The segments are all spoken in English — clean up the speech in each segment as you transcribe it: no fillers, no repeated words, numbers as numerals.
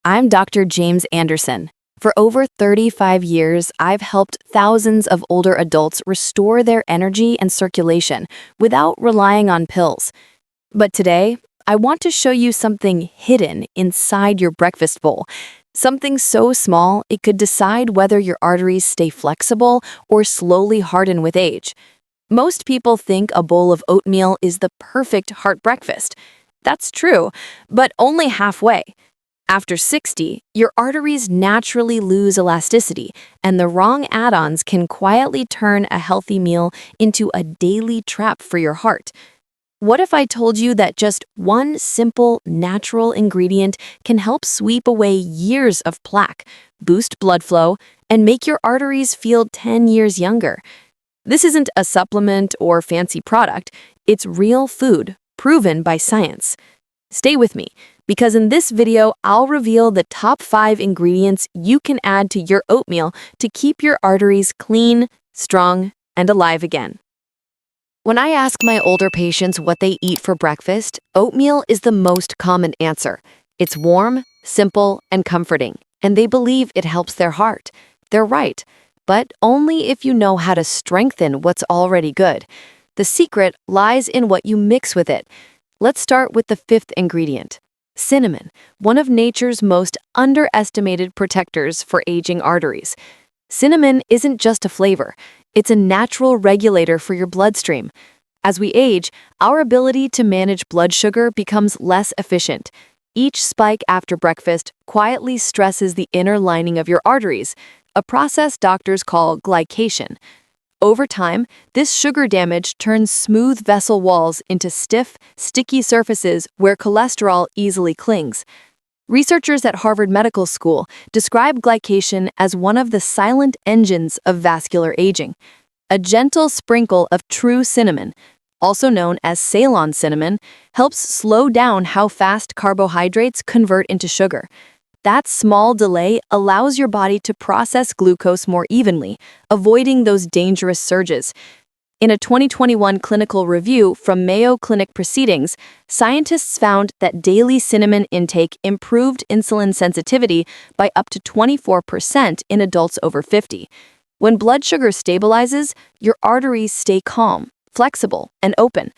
I'm Dr. James Anderson. For over 35 years, I've helped thousands of older adults restore their energy and circulation without relying on pills. But today, I want to show you something hidden inside your breakfast bowl. Something so small it could decide whether your arteries stay flexible or slowly harden with age. Most people think a bowl of oatmeal is the perfect heart breakfast. That's true, but only halfway. After 60, your arteries naturally lose elasticity, and the wrong add-ons can quietly turn a healthy meal into a daily trap for your heart. What if I told you that just one simple, natural ingredient can help sweep away years of plaque, boost blood flow, and make your arteries feel 10 years younger? This isn't a supplement or fancy product, it's real food, proven by science. Stay with me, because in this video, I'll reveal the top 5 ingredients you can add to your oatmeal to keep your arteries clean, strong, and alive again. When I ask my older patients what they eat for breakfast, oatmeal is the most common answer. It's warm, simple, and comforting, and they believe it helps their heart. They're right, but only if you know how to strengthen what's already good. The secret lies in what you mix with it. Let's start with the 5th ingredient. Cinnamon, one of nature's most underestimated protectors for aging arteries. Cinnamon isn't just a flavor, it's a natural regulator for your bloodstream. As we age, our ability to manage blood sugar becomes less efficient. Each spike after breakfast quietly stresses the inner lining of your arteries, a process doctors call glycation. Over time, this sugar damage turns smooth vessel walls into stiff, sticky surfaces where cholesterol easily clings. Researchers at Harvard Medical School describe glycation as one of the silent engines of vascular aging. A gentle sprinkle of true cinnamon, also known as Ceylon cinnamon, helps slow down how fast carbohydrates convert into sugar. That small delay allows your body to process glucose more evenly, avoiding those dangerous surges. In a 2021 clinical review from Mayo Clinic proceedings, scientists found that daily cinnamon intake improved insulin sensitivity by up to 24% in adults over 50. When blood sugar stabilizes, your arteries stay calm, flexible, and open.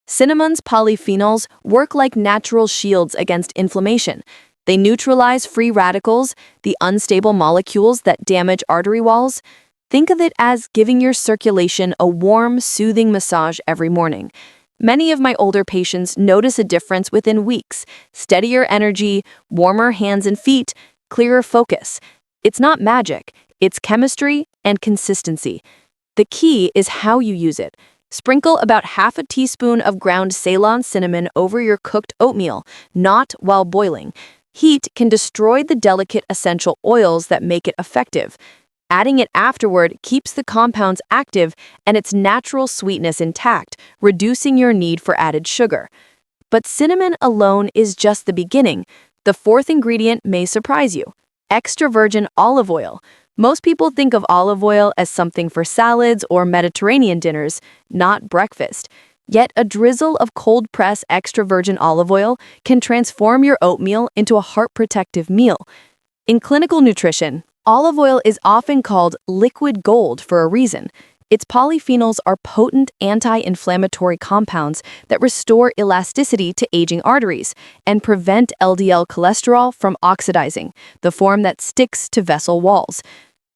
Cinnamon's polyphenols work like natural shields against inflammation. They neutralize free radicals, the unstable molecules that damage artery walls. Think of it as giving your circulation a warm, soothing massage every morning. Many of my older patients notice a difference within weeks: steadier energy, warmer hands and feet, clearer focus. It's not magic, it's chemistry and consistency. The key is how you use it. Sprinkle about half a teaspoon of ground Ceylon cinnamon over your cooked oatmeal, not while boiling. Heat can destroy the delicate essential oils that make it effective. Adding it afterward keeps the compounds active and its natural sweetness intact, reducing your need for added sugar. But cinnamon alone is just the beginning. The 4th ingredient may surprise you: extra virgin olive oil. Most people think of olive oil as something for salads or Mediterranean dinners, not breakfast. Yet a drizzle of cold-pressed extra virgin olive oil can transform your oatmeal into a heart-protective meal. In clinical nutrition, olive oil is often called liquid gold for a reason. Its polyphenols are potent anti-inflammatory compounds that restore elasticity to aging arteries and prevent LDL cholesterol from oxidizing, the form that sticks to vessel walls.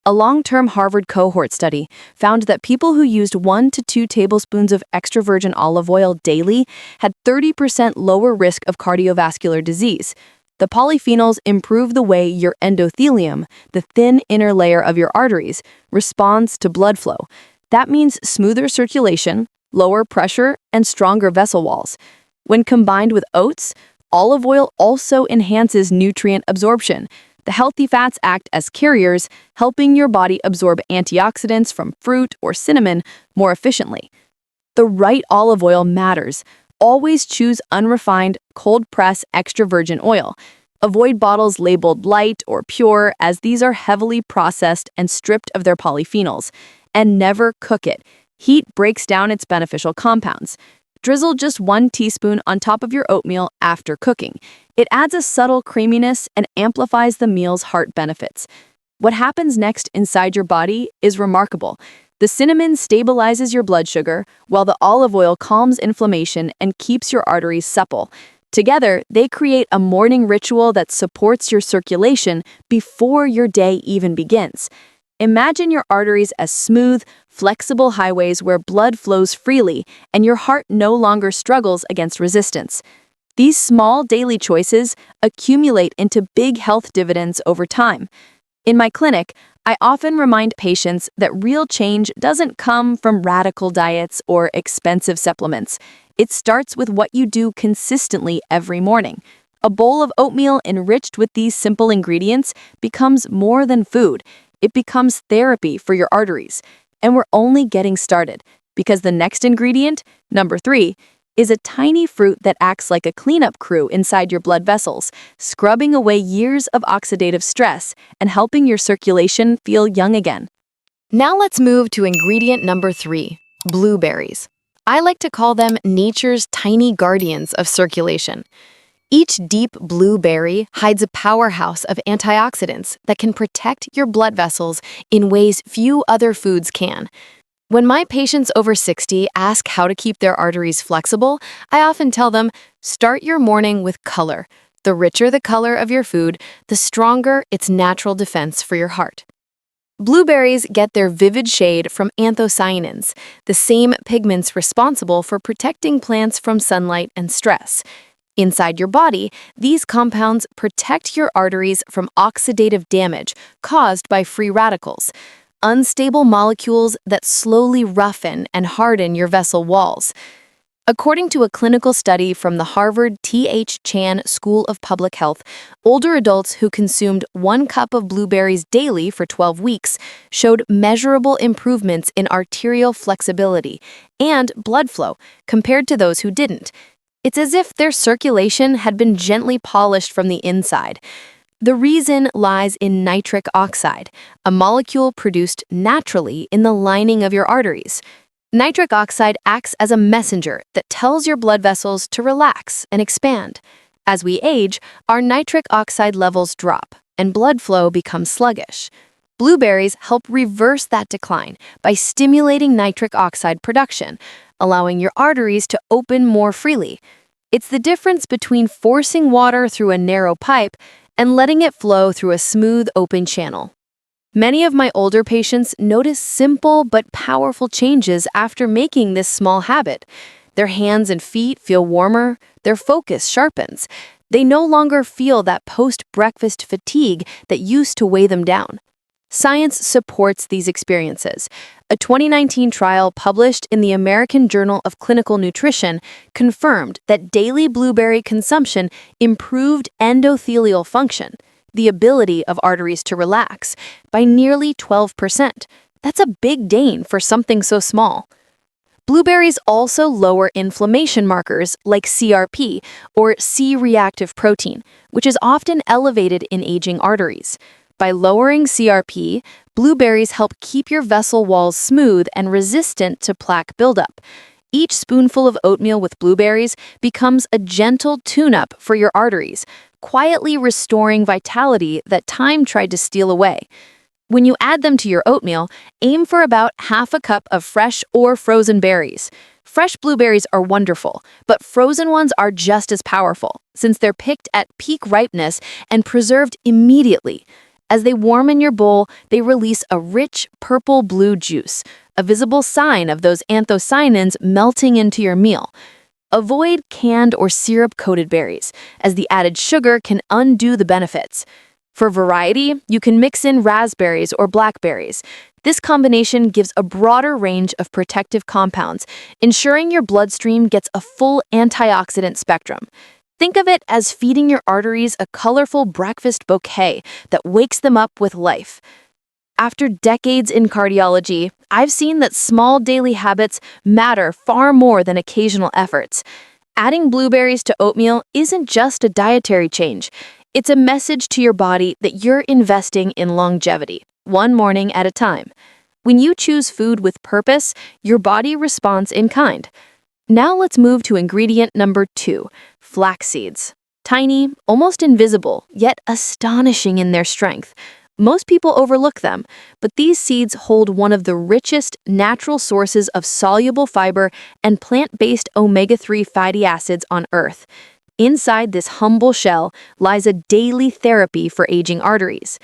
A long-term Harvard cohort study found that people who used 1 to 2 tablespoons of extra virgin olive oil daily had 30% lower risk of cardiovascular disease. The polyphenols improve the way your endothelium, the thin inner layer of your arteries, responds to blood flow. That means smoother circulation, lower pressure, and stronger vessel walls. When combined with oats, olive oil also enhances nutrient absorption. The healthy fats act as carriers, helping your body absorb antioxidants from fruit or cinnamon more efficiently. The right olive oil matters. Always choose unrefined, cold-press extra virgin oil. Avoid bottles labeled light or pure, as these are heavily processed and stripped of their polyphenols. And never cook it. Heat breaks down its beneficial compounds. Drizzle just 1 teaspoon on top of your oatmeal after cooking. It adds a subtle creaminess and amplifies the meal's heart benefits. What happens next inside your body is remarkable. The cinnamon stabilizes your blood sugar, while the olive oil calms inflammation and keeps your arteries supple. Together, they create a morning ritual that supports your circulation before your day even begins. Imagine your arteries as smooth, flexible highways where blood flows freely and your heart no longer struggles against resistance. These small daily choices accumulate into big health dividends over time. In my clinic, I often remind patients that real change doesn't come from radical diets or expensive supplements. It starts with what you do consistently every morning. A bowl of oatmeal enriched with these simple ingredients becomes more than food. It becomes therapy for your arteries. And we're only getting started, because the next ingredient, number 3, is a tiny fruit that acts like a cleanup crew inside your blood vessels, scrubbing away years of oxidative stress and helping your circulation feel young again. Now let's move to ingredient number 3, blueberries. I like to call them nature's tiny guardians of circulation. Each deep blueberry hides a powerhouse of antioxidants that can protect your blood vessels in ways few other foods can. When my patients over 60 ask how to keep their arteries flexible, I often tell them, start your morning with color. The richer the color of your food, the stronger its natural defense for your heart. Blueberries get their vivid shade from anthocyanins, the same pigments responsible for protecting plants from sunlight and stress. Inside your body, these compounds protect your arteries from oxidative damage caused by free radicals, unstable molecules that slowly roughen and harden your vessel walls. According to a clinical study from the Harvard T.H. Chan School of Public Health, older adults who consumed 1 cup of blueberries daily for 12 weeks showed measurable improvements in arterial flexibility and blood flow compared to those who didn't. It's as if their circulation had been gently polished from the inside. The reason lies in nitric oxide, a molecule produced naturally in the lining of your arteries. Nitric oxide acts as a messenger that tells your blood vessels to relax and expand. As we age, our nitric oxide levels drop and blood flow becomes sluggish. Blueberries help reverse that decline by stimulating nitric oxide production, allowing your arteries to open more freely. It's the difference between forcing water through a narrow pipe and letting it flow through a smooth, open channel. Many of my older patients notice simple but powerful changes after making this small habit. Their hands and feet feel warmer, their focus sharpens. They no longer feel that post-breakfast fatigue that used to weigh them down. Science supports these experiences. A 2019 trial published in the American Journal of Clinical Nutrition confirmed that daily blueberry consumption improved endothelial function, the ability of arteries to relax, by nearly 12%. That's a big gain for something so small. Blueberries also lower inflammation markers like CRP, or C-reactive protein, which is often elevated in aging arteries. By lowering CRP, blueberries help keep your vessel walls smooth and resistant to plaque buildup. Each spoonful of oatmeal with blueberries becomes a gentle tune-up for your arteries, quietly restoring vitality that time tried to steal away. When you add them to your oatmeal, aim for about half a cup of fresh or frozen berries. Fresh blueberries are wonderful, but frozen ones are just as powerful, since they're picked at peak ripeness and preserved immediately. As they warm in your bowl, they release a rich purple-blue juice, a visible sign of those anthocyanins melting into your meal. Avoid canned or syrup-coated berries, as the added sugar can undo the benefits. For variety, you can mix in raspberries or blackberries. This combination gives a broader range of protective compounds, ensuring your bloodstream gets a full antioxidant spectrum. Think of it as feeding your arteries a colorful breakfast bouquet that wakes them up with life. After decades in cardiology, I've seen that small daily habits matter far more than occasional efforts. Adding blueberries to oatmeal isn't just a dietary change. It's a message to your body that you're investing in longevity, one morning at a time. When you choose food with purpose, your body responds in kind. Now let's move to ingredient number 2, flax seeds. Tiny, almost invisible, yet astonishing in their strength. Most people overlook them, but these seeds hold one of the richest natural sources of soluble fiber and plant-based omega-3 fatty acids on Earth. Inside this humble shell lies a daily therapy for aging arteries.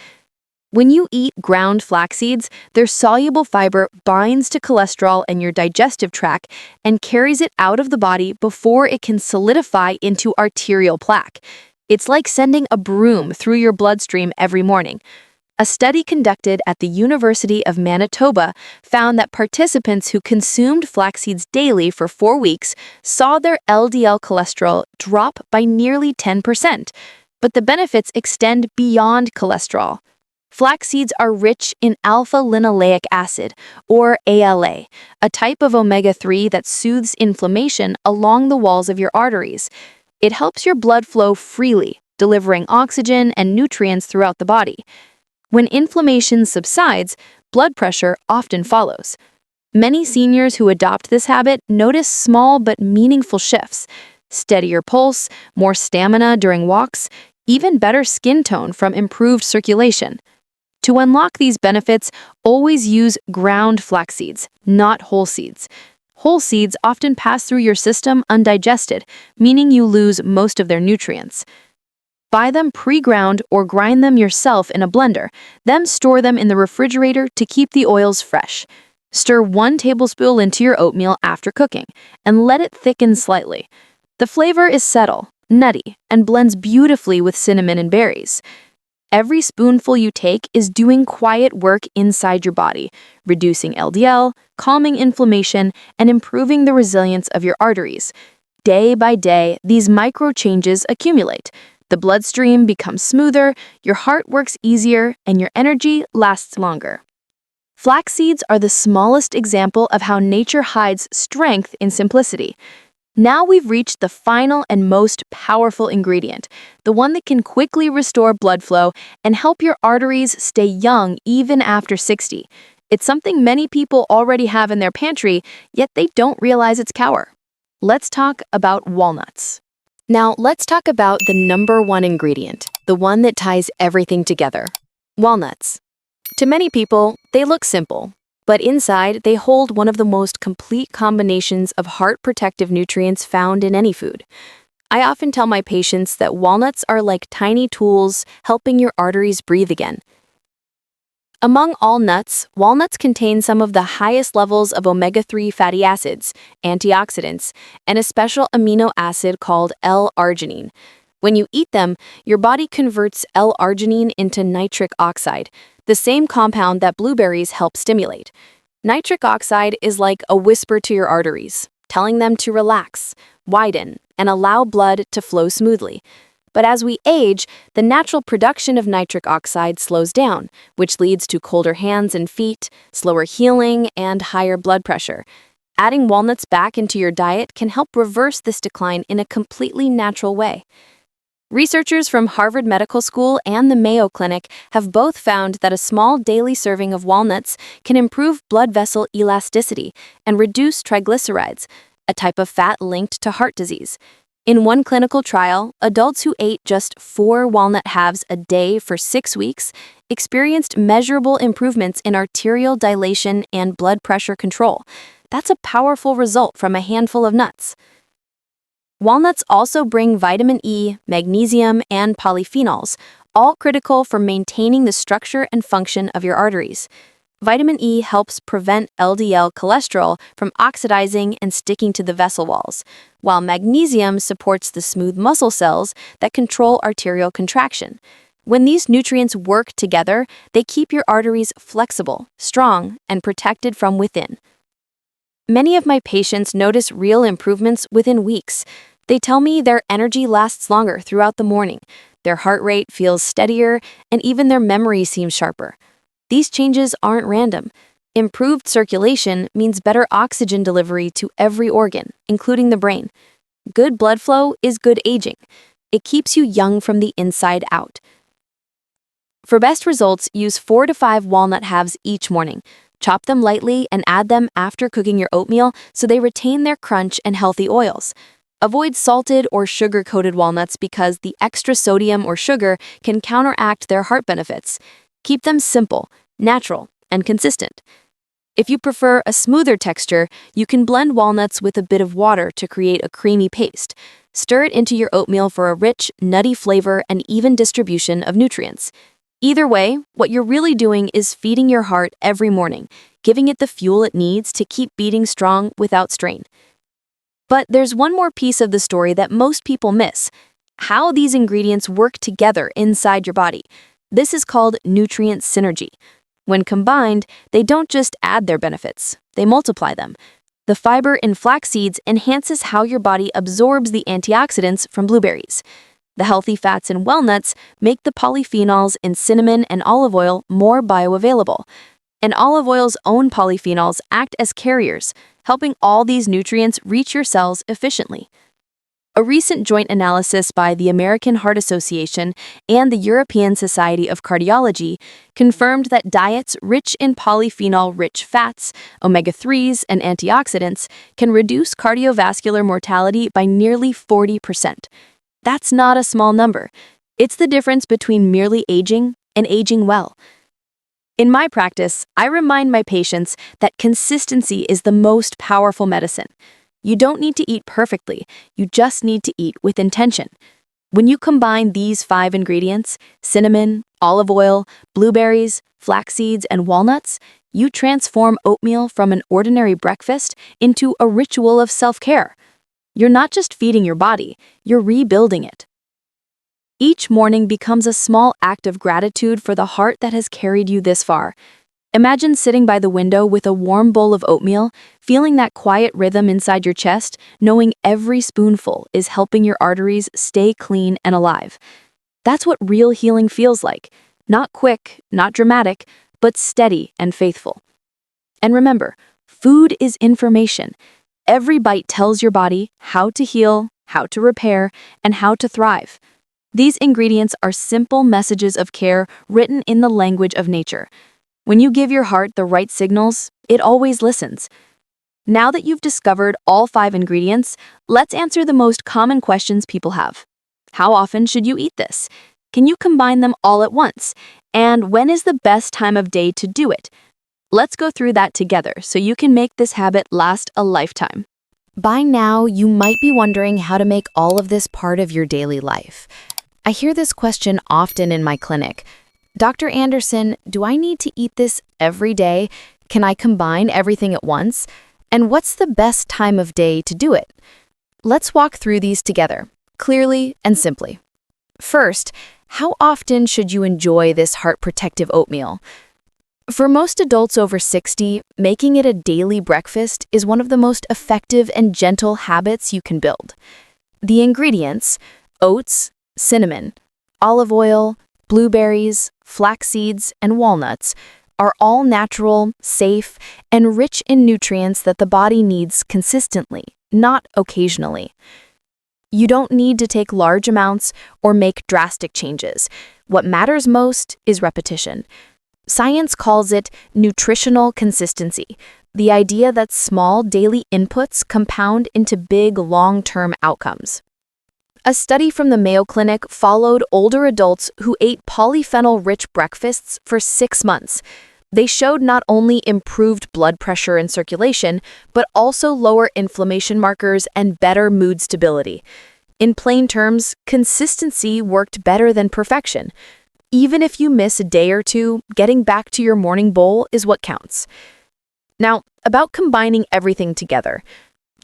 When you eat ground flax seeds, their soluble fiber binds to cholesterol in your digestive tract and carries it out of the body before it can solidify into arterial plaque. It's like sending a broom through your bloodstream every morning. A study conducted at the University of Manitoba found that participants who consumed flax seeds daily for 4 weeks saw their LDL cholesterol drop by nearly 10%. But the benefits extend beyond cholesterol. Flax seeds are rich in alpha-linoleic acid, or ALA, a type of omega-3 that soothes inflammation along the walls of your arteries. It helps your blood flow freely, delivering oxygen and nutrients throughout the body. When inflammation subsides, blood pressure often follows. Many seniors who adopt this habit notice small but meaningful shifts: steadier pulse, more stamina during walks, even better skin tone from improved circulation. To unlock these benefits, always use ground flax seeds, not whole seeds. Whole seeds often pass through your system undigested, meaning you lose most of their nutrients. Buy them pre-ground or grind them yourself in a blender, then store them in the refrigerator to keep the oils fresh. Stir 1 tablespoon into your oatmeal after cooking, and let it thicken slightly. The flavor is subtle, nutty, and blends beautifully with cinnamon and berries. Every spoonful you take is doing quiet work inside your body, reducing LDL, calming inflammation, and improving the resilience of your arteries. Day by day, these micro changes accumulate. The bloodstream becomes smoother, your heart works easier, and your energy lasts longer. Flax seeds are the smallest example of how nature hides strength in simplicity. Now we've reached the final and most powerful ingredient, the one that can quickly restore blood flow and help your arteries stay young even after 60. It's something many people already have in their pantry, yet they don't realize its power. Let's talk about walnuts. Now let's talk about the number 1 ingredient, the one that ties everything together: walnuts. To many people, they look simple. But inside, they hold one of the most complete combinations of heart-protective nutrients found in any food. I often tell my patients that walnuts are like tiny tools helping your arteries breathe again. Among all nuts, walnuts contain some of the highest levels of omega-3 fatty acids, antioxidants, and a special amino acid called L-arginine. When you eat them, your body converts L-arginine into nitric oxide, the same compound that blueberries help stimulate. Nitric oxide is like a whisper to your arteries, telling them to relax, widen, and allow blood to flow smoothly. But as we age, the natural production of nitric oxide slows down, which leads to colder hands and feet, slower healing, and higher blood pressure. Adding walnuts back into your diet can help reverse this decline in a completely natural way. Researchers from Harvard Medical School and the Mayo Clinic have both found that a small daily serving of walnuts can improve blood vessel elasticity and reduce triglycerides, a type of fat linked to heart disease. In one clinical trial, adults who ate just 4 walnut halves a day for 6 weeks experienced measurable improvements in arterial dilation and blood pressure control. That's a powerful result from a handful of nuts. Walnuts also bring vitamin E, magnesium, and polyphenols, all critical for maintaining the structure and function of your arteries. Vitamin E helps prevent LDL cholesterol from oxidizing and sticking to the vessel walls, while magnesium supports the smooth muscle cells that control arterial contraction. When these nutrients work together, they keep your arteries flexible, strong, and protected from within. Many of my patients notice real improvements within weeks. They tell me their energy lasts longer throughout the morning, their heart rate feels steadier, and even their memory seems sharper. These changes aren't random. Improved circulation means better oxygen delivery to every organ, including the brain. Good blood flow is good aging. It keeps you young from the inside out. For best results, use 4 to 5 walnut halves each morning. Chop them lightly and add them after cooking your oatmeal so they retain their crunch and healthy oils. Avoid salted or sugar-coated walnuts because the extra sodium or sugar can counteract their heart benefits. Keep them simple, natural, and consistent. If you prefer a smoother texture, you can blend walnuts with a bit of water to create a creamy paste. Stir it into your oatmeal for a rich, nutty flavor and even distribution of nutrients. Either way, what you're really doing is feeding your heart every morning, giving it the fuel it needs to keep beating strong without strain. But there's one more piece of the story that most people miss: how these ingredients work together inside your body. This is called nutrient synergy. When combined, they don't just add their benefits, they multiply them. The fiber in flax seeds enhances how your body absorbs the antioxidants from blueberries. The healthy fats in walnuts make the polyphenols in cinnamon and olive oil more bioavailable. And olive oil's own polyphenols act as carriers, helping all these nutrients reach your cells efficiently. A recent joint analysis by the American Heart Association and the European Society of Cardiology confirmed that diets rich in polyphenol-rich fats, omega-3s, and antioxidants can reduce cardiovascular mortality by nearly 40%. That's not a small number. It's the difference between merely aging and aging well. In my practice, I remind my patients that consistency is the most powerful medicine. You don't need to eat perfectly, you just need to eat with intention. When you combine these 5 ingredients, cinnamon, olive oil, blueberries, flax seeds, and walnuts, you transform oatmeal from an ordinary breakfast into a ritual of self-care. You're not just feeding your body, you're rebuilding it. Each morning becomes a small act of gratitude for the heart that has carried you this far. Imagine sitting by the window with a warm bowl of oatmeal, feeling that quiet rhythm inside your chest, knowing every spoonful is helping your arteries stay clean and alive. That's what real healing feels like. Not quick, not dramatic, but steady and faithful. And remember, food is information. Every bite tells your body how to heal, how to repair, and how to thrive. These ingredients are simple messages of care written in the language of nature. When you give your heart the right signals, it always listens. Now that you've discovered all 5 ingredients, let's answer the most common questions people have. How often should you eat this? Can you combine them all at once? And when is the best time of day to do it? Let's go through that together so you can make this habit last a lifetime. By now, you might be wondering how to make all of this part of your daily life. I hear this question often in my clinic. Dr. Anderson, do I need to eat this every day? Can I combine everything at once? And what's the best time of day to do it? Let's walk through these together, clearly and simply. First, how often should you enjoy this heart-protective oatmeal? For most adults over 60, making it a daily breakfast is one of the most effective and gentle habits you can build. The ingredients: oats, cinnamon, olive oil, blueberries, flax seeds, and walnuts are all natural, safe, and rich in nutrients that the body needs consistently, not occasionally. You don't need to take large amounts or make drastic changes. What matters most is repetition. Science calls it nutritional consistency, the idea that small daily inputs compound into big long-term outcomes. A study from the Mayo Clinic followed older adults who ate polyphenol-rich breakfasts for 6 months. They showed not only improved blood pressure and circulation, but also lower inflammation markers and better mood stability. In plain terms, consistency worked better than perfection. Even if you miss a day or two, getting back to your morning bowl is what counts. Now, about combining everything together.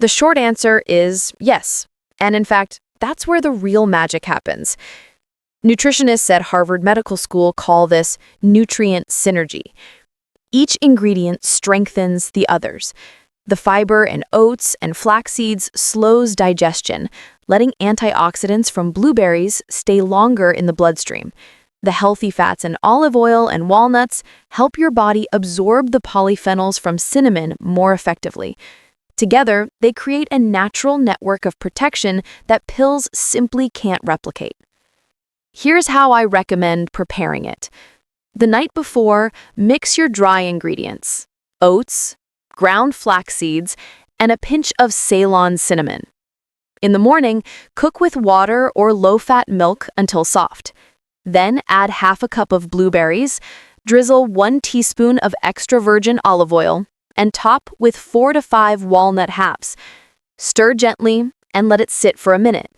The short answer is yes. And in fact, that's where the real magic happens. Nutritionists at Harvard Medical School call this nutrient synergy. Each ingredient strengthens the others. The fiber in oats and flax seeds slows digestion, letting antioxidants from blueberries stay longer in the bloodstream. The healthy fats in olive oil and walnuts help your body absorb the polyphenols from cinnamon more effectively. Together, they create a natural network of protection that pills simply can't replicate. Here's how I recommend preparing it. The night before, mix your dry ingredients. oats, ground flax seeds, and a pinch of Ceylon cinnamon. In the morning, cook with water or low-fat milk until soft. Then add half a cup of blueberries, drizzle 1 teaspoon of extra virgin olive oil, and top with 4 to 5 walnut halves. Stir gently and let it sit for a minute.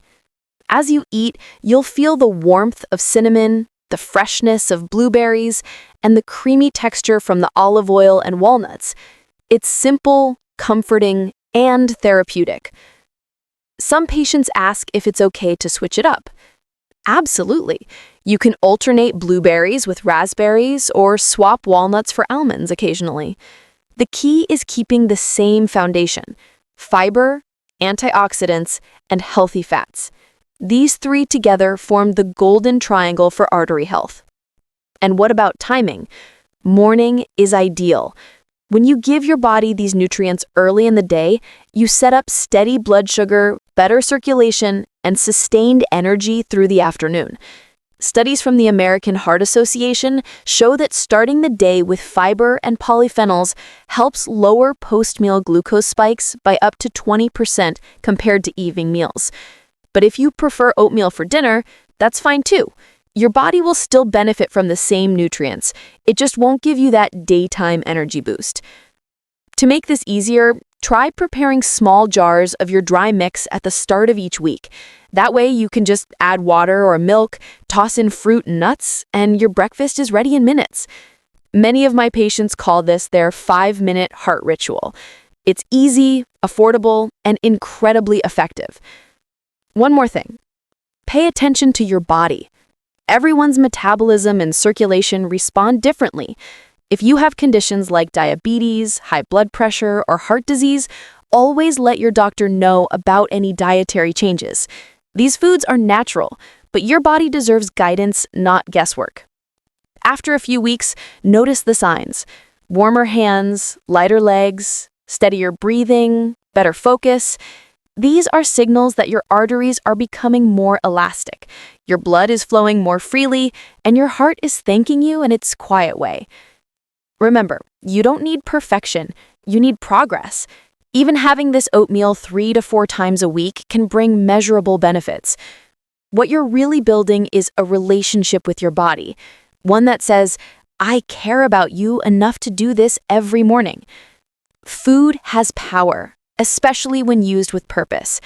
As you eat, you'll feel the warmth of cinnamon, the freshness of blueberries, and the creamy texture from the olive oil and walnuts. It's simple, comforting, and therapeutic. Some patients ask if it's okay to switch it up. Absolutely. You can alternate blueberries with raspberries or swap walnuts for almonds occasionally. The key is keeping the same foundation: fiber, antioxidants, and healthy fats. These three together form the golden triangle for artery health. And what about timing? Morning is ideal. When you give your body these nutrients early in the day, you set up steady blood sugar, better circulation, and sustained energy through the afternoon. Studies from the American Heart Association show that starting the day with fiber and polyphenols helps lower post-meal glucose spikes by up to 20% compared to evening meals. But if you prefer oatmeal for dinner, that's fine too. Your body will still benefit from the same nutrients. It just won't give you that daytime energy boost. To make this easier, try preparing small jars of your dry mix at the start of each week. That way you can just add water or milk, toss in fruit and nuts, and your breakfast is ready in minutes. Many of my patients call this their 5-minute heart ritual. It's easy, affordable, and incredibly effective. One more thing. Pay attention to your body. Everyone's metabolism and circulation respond differently. If you have conditions like diabetes, high blood pressure, or heart disease, always let your doctor know about any dietary changes. These foods are natural, but your body deserves guidance, not guesswork. After a few weeks, notice the signs: warmer hands, lighter legs, steadier breathing, better focus. These are signals that your arteries are becoming more elastic. Your blood is flowing more freely, and your heart is thanking you in its quiet way. Remember, you don't need perfection, you need progress. Even having this oatmeal 3 to 4 times a week can bring measurable benefits. What you're really building is a relationship with your body, one that says, "I care about you enough to do this every morning." Food has power, especially when used with purpose.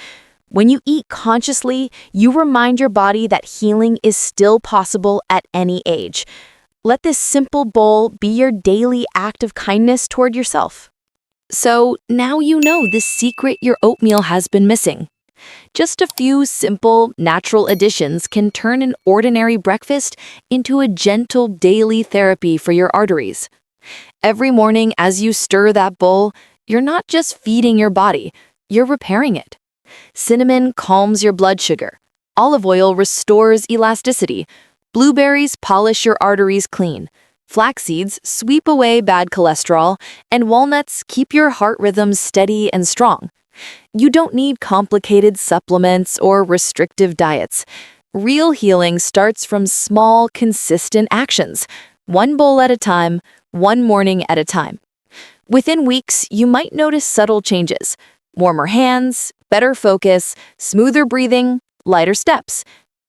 When you eat consciously, you remind your body that healing is still possible at any age. Let this simple bowl be your daily act of kindness toward yourself. So now you know the secret your oatmeal has been missing. Just a few simple, natural additions can turn an ordinary breakfast into a gentle daily therapy for your arteries. Every morning as you stir that bowl, you're not just feeding your body, you're repairing it. Cinnamon calms your blood sugar. Olive oil restores elasticity. Blueberries polish your arteries clean. Flax seeds sweep away bad cholesterol, and walnuts keep your heart rhythms steady and strong. You don't need complicated supplements or restrictive diets. Real healing starts from small, consistent actions, one bowl at a time, one morning at a time. Within weeks, you might notice subtle changes: warmer hands, better focus, smoother breathing, lighter steps.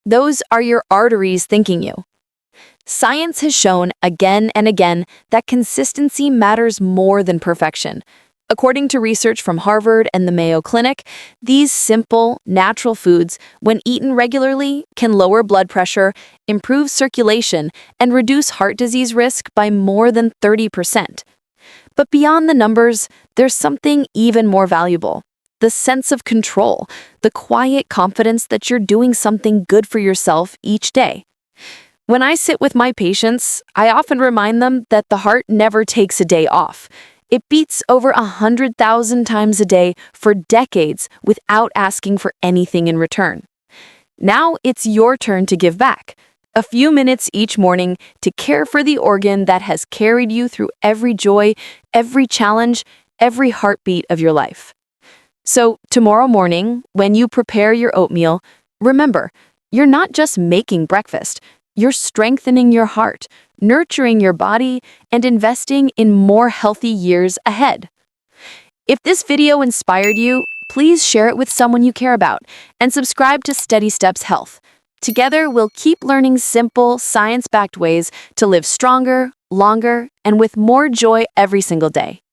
Those are your arteries thanking you. Science has shown again and again that consistency matters more than perfection. According to research from Harvard and the Mayo Clinic, these simple, natural foods, when eaten regularly, can lower blood pressure, improve circulation, and reduce heart disease risk by more than 30%. But beyond the numbers, there's something even more valuable: the sense of control, the quiet confidence that you're doing something good for yourself each day. When I sit with my patients, I often remind them that the heart never takes a day off. It beats over 100,000 times a day for decades without asking for anything in return. Now it's your turn to give back. A few minutes each morning to care for the organ that has carried you through every joy, every challenge, every heartbeat of your life. So tomorrow morning, when you prepare your oatmeal, remember, you're not just making breakfast, You're strengthening your heart, nurturing your body, and investing in more healthy years ahead. If this video inspired you, please share it with someone you care about and subscribe to Steady Steps Health. Together, we'll keep learning simple, science-backed ways to live stronger, longer, and with more joy every single day.